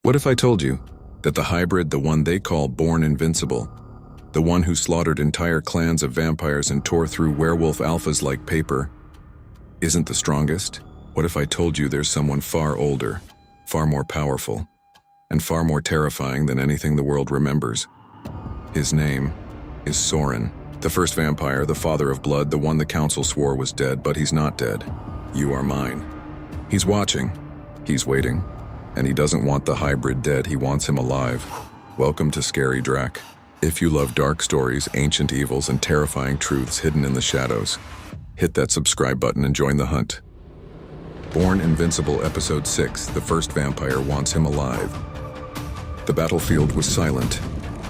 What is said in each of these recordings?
What if I told you that the hybrid, the one they call Born Invincible, the one who slaughtered entire clans of vampires and tore through werewolf alphas like paper, isn't the strongest? What if I told you there's someone far older, far more powerful, and far more terrifying than anything the world remembers? His name is Sorin, the first vampire, the father of blood, the one the council swore was dead, but he's not dead. You are mine. He's watching, he's waiting, and he doesn't want the hybrid dead, he wants him alive. Welcome to ScaryDrac. If you love dark stories, ancient evils, and terrifying truths hidden in the shadows, hit that subscribe button and join the hunt. Born Invincible Episode 6, The First Vampire Wants Him Alive. The battlefield was silent.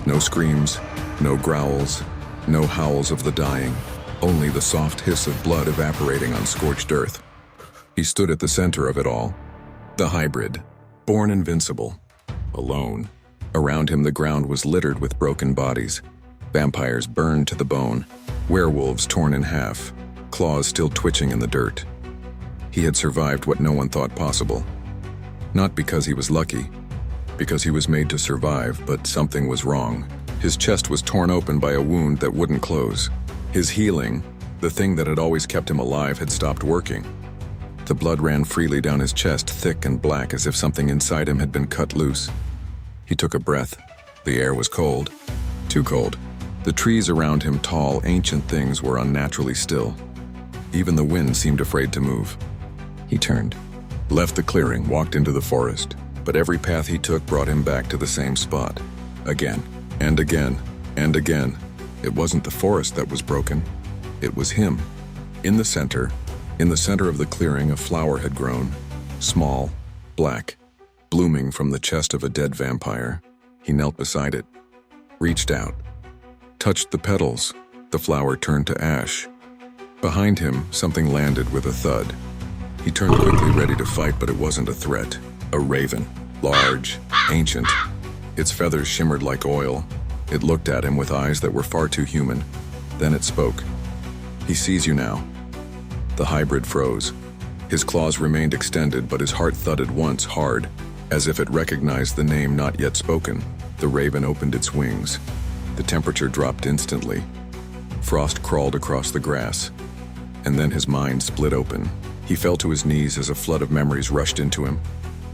No screams, no growls, no howls of the dying, only the soft hiss of blood evaporating on scorched earth. He stood at the center of it all. The hybrid, Born Invincible, alone. Around him the ground was littered with broken bodies, vampires burned to the bone, werewolves torn in half, claws still twitching in the dirt. He had survived what no one thought possible. Not because he was lucky, because he was made to survive, but something was wrong. His chest was torn open by a wound that wouldn't close. His healing, the thing that had always kept him alive, had stopped working. The blood ran freely down his chest, thick and black, as if something inside him had been cut loose. He took a breath. The air was cold. Too cold. The trees around him, tall, ancient things, were unnaturally still. Even the wind seemed afraid to move. He turned, left the clearing, walked into the forest, but every path he took brought him back to the same spot. Again, and again, and again. It wasn't the forest that was broken. It was him. In the center of the clearing, a flower had grown, small, black, blooming from the chest of a dead vampire. He knelt beside it, reached out, touched the petals. The flower turned to ash. Behind him, something landed with a thud. He turned quickly, ready to fight, but it wasn't a threat. A raven, large, ancient. Its feathers shimmered like oil. It looked at him with eyes that were far too human. Then it spoke. "He sees you now." The hybrid froze. His claws remained extended, but his heart thudded once, hard, as if it recognized the name not yet spoken. The raven opened its wings. The temperature dropped instantly. Frost crawled across the grass. And then his mind split open. He fell to his knees as a flood of memories rushed into him.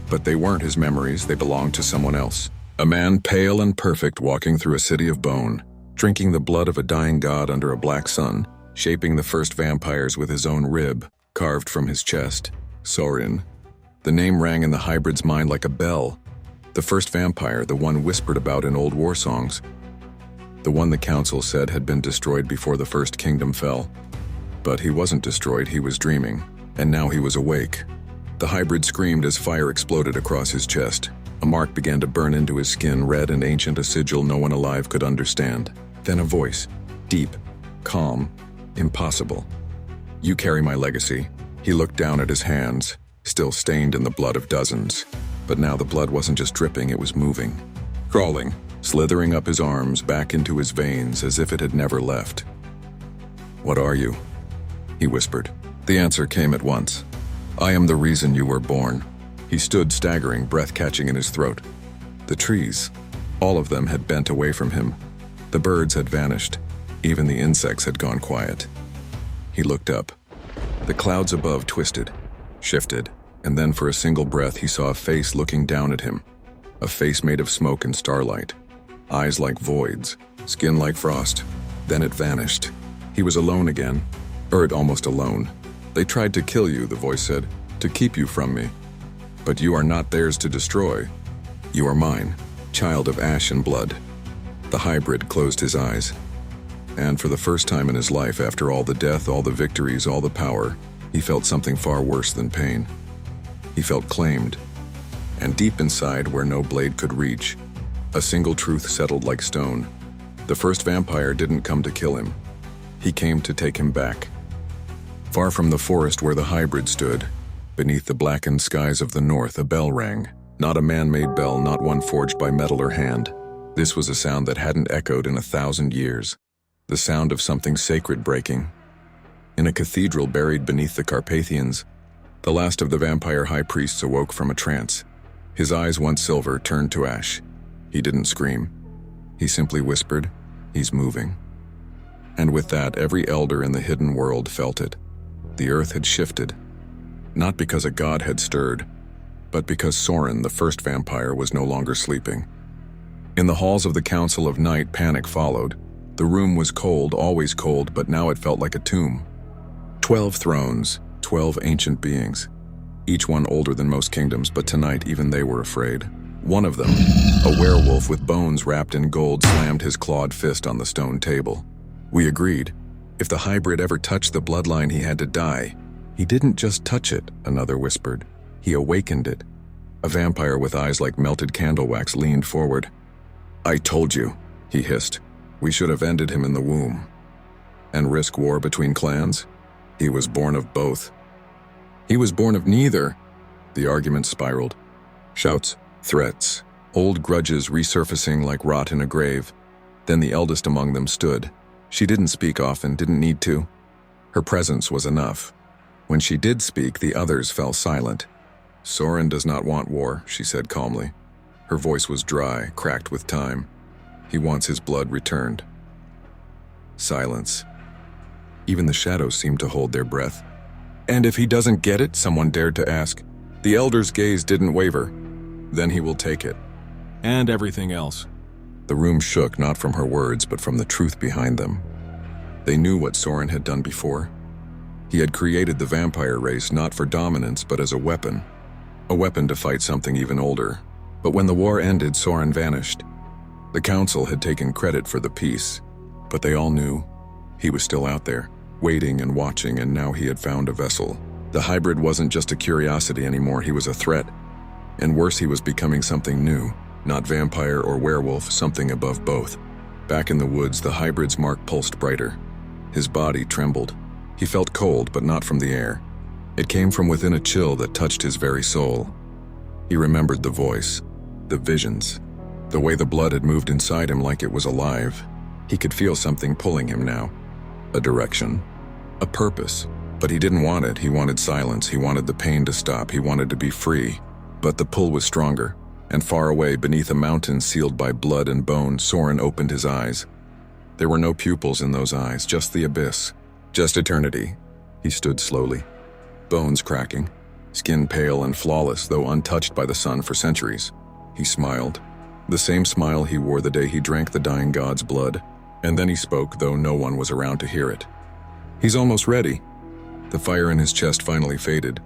But they weren't his memories, they belonged to someone else. A man pale and perfect, walking through a city of bone, drinking the blood of a dying god under a black sun, shaping the first vampires with his own rib, carved from his chest. Sorin. The name rang in the hybrid's mind like a bell. The first vampire, the one whispered about in old war songs. The one the council said had been destroyed before the first kingdom fell. But he wasn't destroyed, he was dreaming. And now he was awake. The hybrid screamed as fire exploded across his chest. A mark began to burn into his skin, red and ancient, a sigil no one alive could understand. Then a voice, deep, calm, impossible. "You carry my legacy." He looked down at his hands, still stained in the blood of dozens. But now the blood wasn't just dripping, it was moving. Crawling, slithering up his arms, back into his veins, as if it had never left. "What are you?" he whispered. The answer came at once. "I am the reason you were born." He stood staggering, breath catching in his throat. The trees, all of them, had bent away from him. The birds had vanished. Even the insects had gone quiet. He looked up. The clouds above twisted, shifted, and then for a single breath he saw a face looking down at him. A face made of smoke and starlight. Eyes like voids, skin like frost. Then it vanished. He was alone again, or almost alone. "They tried to kill you," the voice said, "to keep you from me. But you are not theirs to destroy. You are mine, child of ash and blood." The hybrid closed his eyes. And for the first time in his life, after all the death, all the victories, all the power, he felt something far worse than pain. He felt claimed. And deep inside, where no blade could reach, a single truth settled like stone. The first vampire didn't come to kill him. He came to take him back. Far from the forest where the hybrid stood, beneath the blackened skies of the north, a bell rang. Not a man-made bell, not one forged by metal or hand. This was a sound that hadn't echoed in 1,000 years. The sound of something sacred breaking. In a cathedral buried beneath the Carpathians, the last of the vampire high priests awoke from a trance. His eyes, once silver, turned to ash. He didn't scream. He simply whispered, "He's moving." And with that, every elder in the hidden world felt it. The earth had shifted. Not because a god had stirred, but because Sorin, the first vampire, was no longer sleeping. In the halls of the Council of Night, panic followed. The room was cold, always cold, but now it felt like a tomb. 12 thrones, 12 ancient beings, each one older than most kingdoms, but tonight even they were afraid. One of them, a werewolf with bones wrapped in gold, slammed his clawed fist on the stone table. We agreed. If the hybrid ever touched the bloodline, he had to die. He didn't just touch it, another whispered. He awakened it. A vampire with eyes like melted candle wax leaned forward. "I told you," he hissed. "We should have ended him in the womb." And risk war between clans? He was born of both. He was born of neither. The argument spiraled. Shouts, threats, old grudges resurfacing like rot in a grave. Then the eldest among them stood. She didn't speak often, didn't need to. Her presence was enough. When she did speak, the others fell silent. "Sorin does not want war," she said calmly. Her voice was dry, cracked with time. "He wants his blood returned." Silence. Even the shadows seemed to hold their breath. "And if he doesn't get it?" someone dared to ask. The elder's gaze didn't waver. "Then he will take it. And everything else." The room shook, not from her words, but from the truth behind them. They knew what Sorin had done before. He had created the vampire race not for dominance, but as a weapon. A weapon to fight something even older. But when the war ended, Sorin vanished. The council had taken credit for the peace, but they all knew he was still out there, waiting and watching, and now he had found a vessel. The hybrid wasn't just a curiosity anymore, he was a threat. And worse, he was becoming something new. Not vampire or werewolf, something above both. Back in the woods, the hybrid's mark pulsed brighter. His body trembled. He felt cold, but not from the air. It came from within, a chill that touched his very soul. He remembered the voice, the visions, the way the blood had moved inside him like it was alive. He could feel something pulling him now. A direction, a purpose. But he didn't want it. He wanted silence. He wanted the pain to stop. He wanted to be free. But the pull was stronger. And far away, beneath a mountain sealed by blood and bone, Sorin opened his eyes. There were no pupils in those eyes, just the abyss. Just eternity. He stood slowly. Bones cracking. Skin pale and flawless, though untouched by the sun for centuries. He smiled. The same smile he wore the day he drank the dying god's blood. And then he spoke, though no one was around to hear it. "He's almost ready." The fire in his chest finally faded.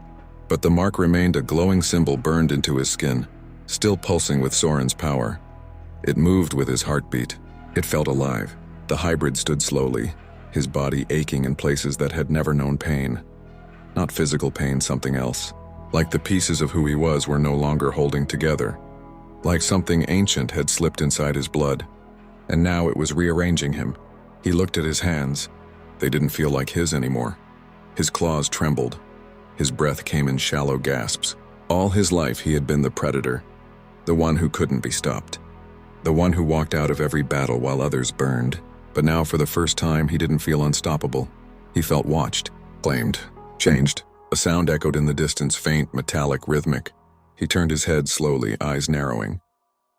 But the mark remained, a glowing symbol burned into his skin. Still pulsing with Sorin's power. It moved with his heartbeat. It felt alive. The hybrid stood slowly, his body aching in places that had never known pain. Not physical pain, something else. Like the pieces of who he was were no longer holding together. Like something ancient had slipped inside his blood. And now it was rearranging him. He looked at his hands. They didn't feel like his anymore. His claws trembled. His breath came in shallow gasps. All his life he had been the predator. The one who couldn't be stopped. The one who walked out of every battle while others burned. But now, for the first time, he didn't feel unstoppable. He felt watched, claimed, changed. A sound echoed in the distance, faint, metallic, rhythmic. He turned his head slowly, eyes narrowing.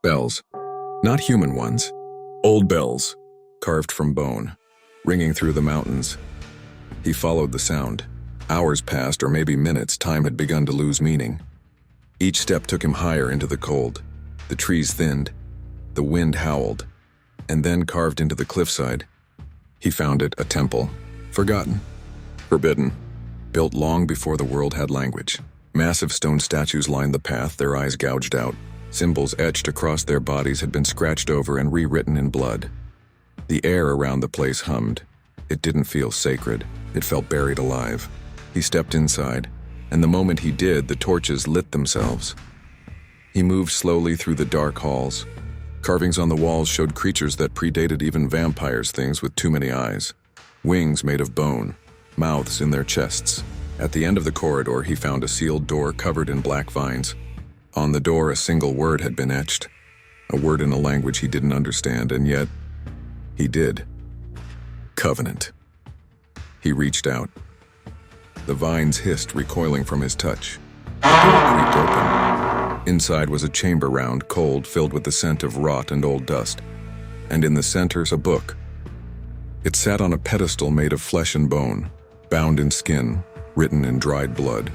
Bells. Not human ones. Old bells, carved from bone, ringing through the mountains. He followed the sound. Hours passed, or maybe minutes. Time had begun to lose meaning. Each step took him higher into the cold. The trees thinned. The wind howled. And then, carved into the cliffside, he found it, a temple. Forgotten. Forbidden. Built long before the world had language. Massive stone statues lined the path, their eyes gouged out. Symbols etched across their bodies had been scratched over and rewritten in blood. The air around the place hummed. It didn't feel sacred. It felt buried alive. He stepped inside, and the moment he did, the torches lit themselves. He moved slowly through the dark halls. Carvings on the walls showed creatures that predated even vampires, things with too many eyes. Wings made of bone, mouths in their chests. At the end of the corridor, he found a sealed door covered in black vines. On the door, a single word had been etched. A word in a language he didn't understand, and yet he did. Covenant. He reached out. The vines hissed, recoiling from his touch. The door creaked open. Inside was a chamber round, cold, filled with the scent of rot and old dust. And in the center's a book. It sat on a pedestal made of flesh and bone, bound in skin, written in dried blood.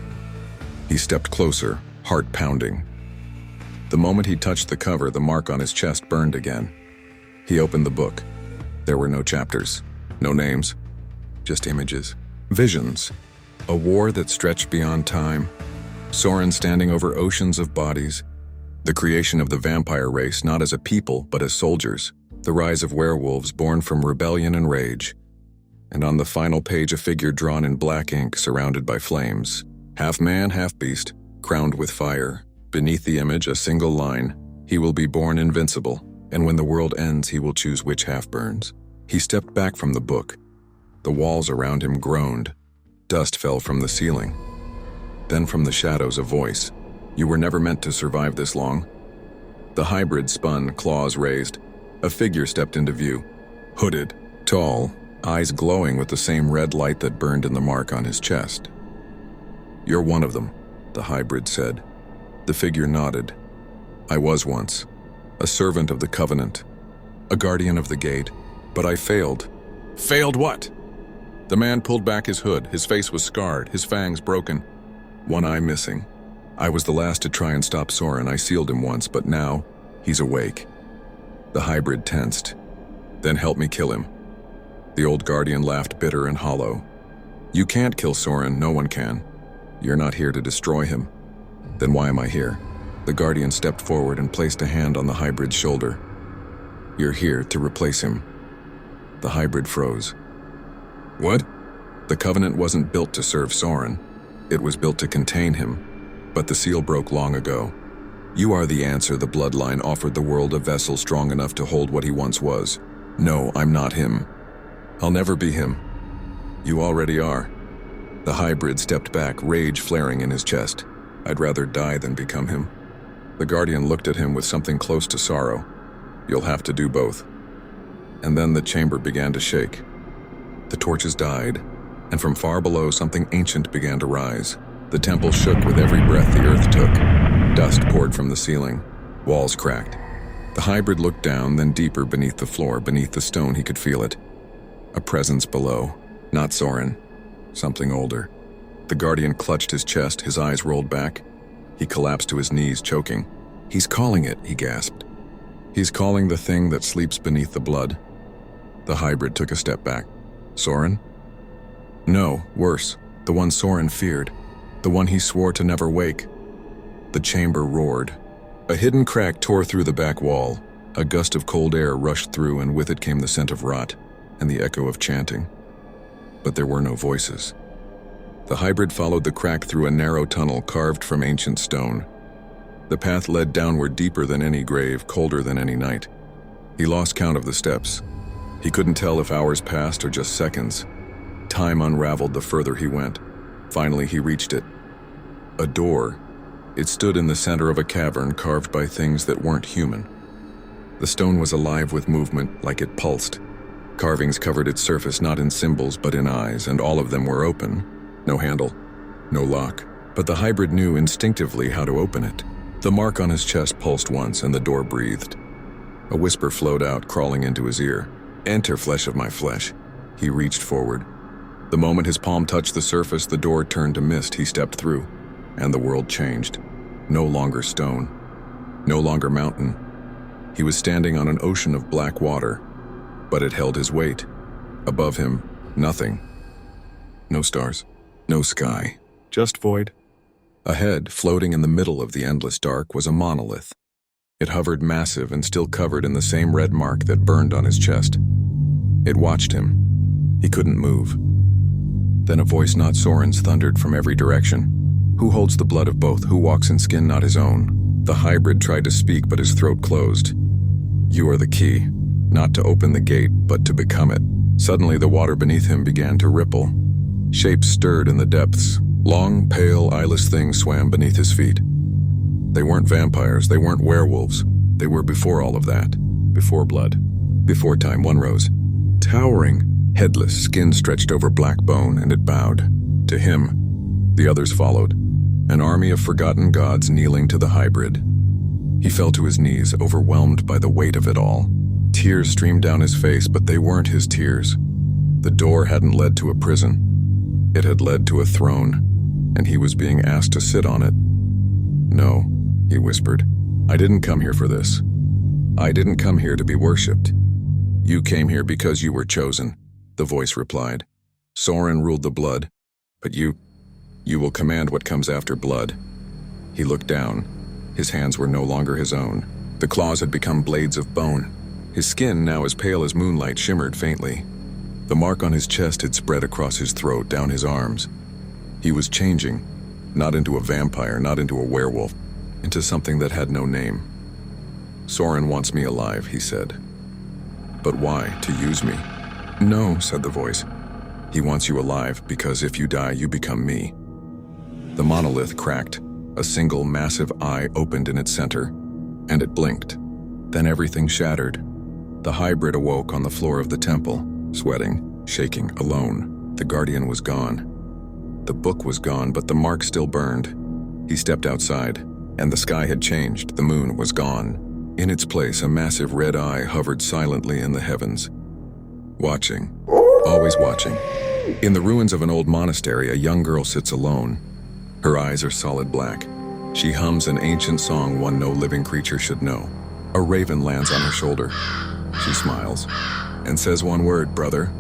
He stepped closer, heart pounding. The moment he touched the cover, the mark on his chest burned again. He opened the book. There were no chapters, no names, just images, visions. A war that stretched beyond time. Sorin standing over oceans of bodies. The creation of the vampire race, not as a people, but as soldiers. The rise of werewolves born from rebellion and rage. And on the final page, a figure drawn in black ink surrounded by flames. Half man, half beast, crowned with fire. Beneath the image, a single line. He will be born invincible, and when the world ends, he will choose which half burns. He stepped back from the book. The walls around him groaned. Dust fell from the ceiling. Then from the shadows, a voice. You were never meant to survive this long. The hybrid spun, claws raised. A figure stepped into view. Hooded, tall, eyes glowing with the same red light that burned in the mark on his chest. You're one of them, the hybrid said. The figure nodded. I was once. A servant of the covenant. A guardian of the gate. But I failed. Failed what? The man pulled back his hood. His face was scarred, his fangs broken. One eye missing. I was the last to try and stop Sorin. I sealed him once, but now he's awake. The hybrid tensed. Then help me kill him. The old guardian laughed bitter and hollow. You can't kill Sorin, no one can. You're not here to destroy him. Then why am I here? The guardian stepped forward and placed a hand on the hybrid's shoulder. You're here to replace him. The hybrid froze. What? The covenant wasn't built to serve Sorin. It was built to contain him. But the seal broke long ago. You are the answer. The bloodline offered the world a vessel strong enough to hold what he once was. No, I'm not him. I'll never be him. You already are. The hybrid stepped back, rage flaring in his chest. I'd rather die than become him. The guardian looked at him with something close to sorrow. You'll have to do both. And then the chamber began to shake. The torches died, and from far below something ancient began to rise. The temple shook with every breath the earth took. Dust poured from the ceiling. Walls cracked. The hybrid looked down, then deeper beneath the floor. Beneath the stone, he could feel it. A presence below. Not Sorin. Something older. The guardian clutched his chest, his eyes rolled back. He collapsed to his knees, choking. He's calling it, he gasped. He's calling the thing that sleeps beneath the blood. The hybrid took a step back. Sorin? No, worse. The one Sorin feared. The one he swore to never wake. The chamber roared. A hidden crack tore through the back wall. A gust of cold air rushed through, and with it came the scent of rot and the echo of chanting. But there were no voices. The hybrid followed the crack through a narrow tunnel carved from ancient stone. The path led downward, deeper than any grave, colder than any night. He lost count of the steps. He couldn't tell if hours passed or just seconds. Time unraveled the further he went. Finally, he reached it. A door. It stood in the center of a cavern carved by things that weren't human. The stone was alive with movement, like it pulsed. Carvings covered its surface not in symbols but in eyes, and all of them were open. No handle, no lock. But the hybrid knew instinctively how to open it. The mark on his chest pulsed once, and the door breathed. A whisper flowed out, crawling into his ear. Enter, flesh of my flesh. He reached forward. The moment his palm touched the surface, the door turned to mist. He stepped through, and the world changed. No longer stone, no longer mountain. He was standing on an ocean of black water, but it held his weight. Above him, nothing. No stars, no sky, just void. Ahead, floating in the middle of the endless dark, was a monolith. It hovered massive and still covered in the same red mark that burned on his chest. It watched him. He couldn't move. Then a voice not Sorin's thundered from every direction. Who holds the blood of both? Who walks in skin not his own? The hybrid tried to speak, but his throat closed. You are the key, not to open the gate, but to become it. Suddenly, the water beneath him began to ripple. Shapes stirred in the depths. Long, pale, eyeless things swam beneath his feet. They weren't vampires, they weren't werewolves. They were before all of that. Before blood. Before time. One rose. Towering, headless, skin stretched over black bone, and it bowed. To him. The others followed. An army of forgotten gods kneeling to the hybrid. He fell to his knees, overwhelmed by the weight of it all. Tears streamed down his face, but they weren't his tears. The door hadn't led to a prison. It had led to a throne, and he was being asked to sit on it. "No," he whispered. "I didn't come here for this. I didn't come here to be worshipped." "You came here because you were chosen," the voice replied. "Sorin ruled the blood, but you will command what comes after blood." He looked down. His hands were no longer his own. The claws had become blades of bone. His skin, now as pale as moonlight, shimmered faintly. The mark on his chest had spread across his throat, down his arms. He was changing, not into a vampire, not into a werewolf, into something that had no name. "Sorin wants me alive," he said. "But why? To use me?" "No," said the voice. "He wants you alive because if you die, you become me." The monolith cracked. A single massive eye opened in its center, and it blinked. Then everything shattered. The hybrid awoke on the floor of the temple, sweating, shaking, alone. The guardian was gone. The book was gone, but the mark still burned. He stepped outside, and the sky had changed. The moon was gone. In its place, a massive red eye hovered silently in the heavens. Watching. Always watching. In the ruins of an old monastery, a young girl sits alone. Her eyes are solid black. She hums an ancient song one no living creature should know. A raven lands on her shoulder. She smiles and says one word, "Brother."